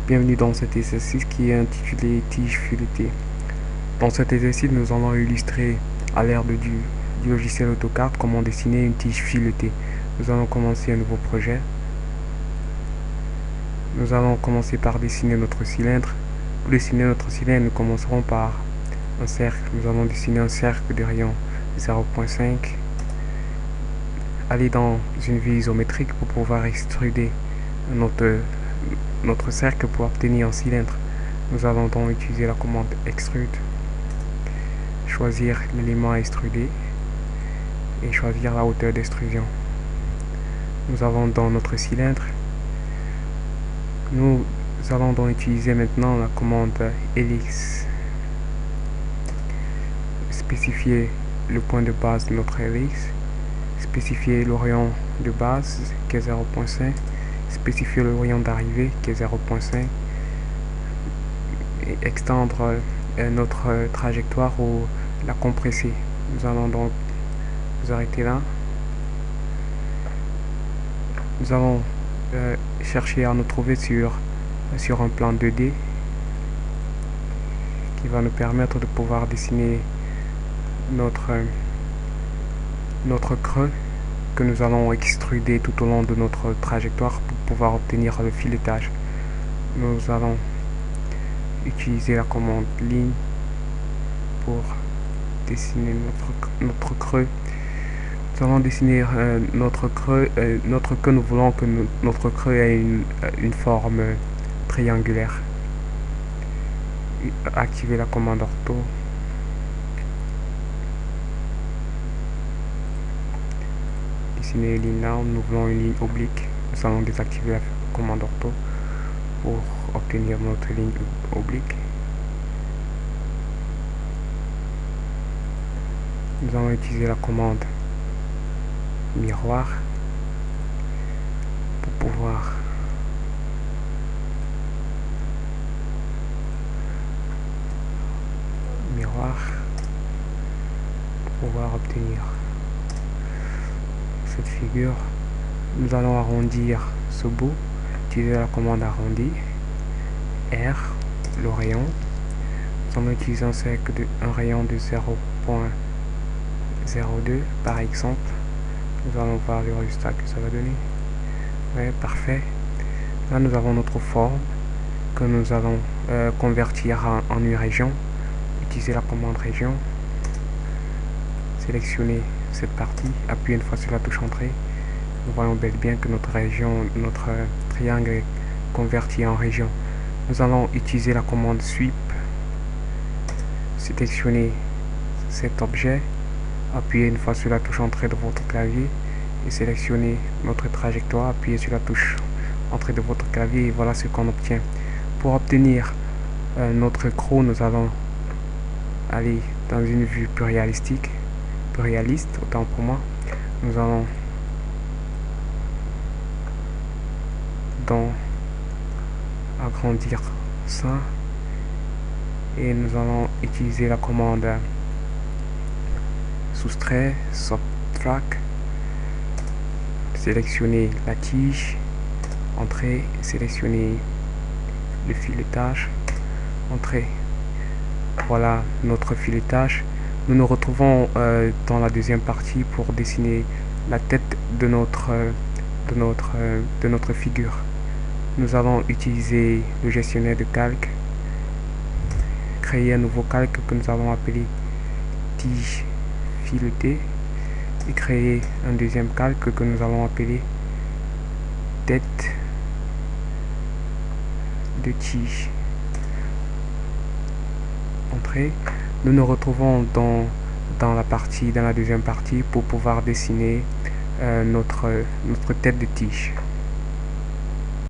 Bienvenue dans cet exercice qui est intitulé tige filetée. Dans cet exercice, nous allons illustrer à l'ère du logiciel AutoCAD comment dessiner une tige filetée. Nous allons commencer un nouveau projet. Nous allons commencer par dessiner notre cylindre. Pour dessiner notre cylindre, nous commencerons par un cercle. Nous allons dessiner un cercle de rayon 0.5. Aller dans une vue isométrique pour pouvoir extruder notre cercle pour obtenir un cylindre. Nous allons donc utiliser la commande extrude, choisir l'élément à extruder et choisir la hauteur d'extrusion. Nous avons dans notre cylindre. Nous allons donc utiliser maintenant la commande ellipse, spécifier le point de base de notre ellipse, spécifier le rayon de base qui est 0.5, spécifier le rayon d'arrivée qui est 0.5 et extendre notre trajectoire ou la compresser. Nous allons donc nous arrêter là. Nous allons chercher à nous trouver sur un plan 2D qui va nous permettre de pouvoir dessiner notre creux que nous allons extruder tout au long de notre trajectoire pour pouvoir obtenir le filetage. Nous allons utiliser la commande ligne pour dessiner notre creux. Nous allons dessiner notre creux que nous voulons que notre creux ait une forme triangulaire. Activer la commande ortho. Dessiner une ligne là, nous voulons une ligne oblique. Nous allons désactiver la commande ortho pour obtenir notre ligne oblique. Nous allons utiliser la commande miroir pour pouvoir obtenir cette figure. Nous allons arrondir ce bout, utiliser la commande arrondi, R, le rayon. Nous allons utiliser un rayon de 0.02 par exemple. Nous allons voir le résultat que ça va donner. Ouais, parfait. Là, nous avons notre forme que nous allons convertir en une région. Utiliser la commande région. Sélectionner cette partie. Appuyer une fois sur la touche entrée. Nous voyons bel et bien que notre triangle est converti en région. Nous allons utiliser la commande sweep. Sélectionner cet objet. Appuyez une fois sur la touche entrée de votre clavier et sélectionnez notre trajectoire. Appuyez sur la touche entrée de votre clavier et voilà ce qu'on obtient. Pour obtenir notre creux, nous allons aller dans une vue plus réaliste, autant pour moi. Nous allons donc agrandir ça et nous allons utiliser la commande soustraire, subtract, sélectionner la tige, entrée, sélectionner le filetage, entrée. Voilà notre filetage. Nous nous retrouvons dans la deuxième partie pour dessiner la tête de notre figure. Nous allons utiliser le gestionnaire de calque, créer un nouveau calque que nous allons appeler tige filetée et créer un deuxième calque que nous allons appeler tête de tige. Entrée. Nous nous retrouvons dans la deuxième partie pour pouvoir dessiner notre tête de tige.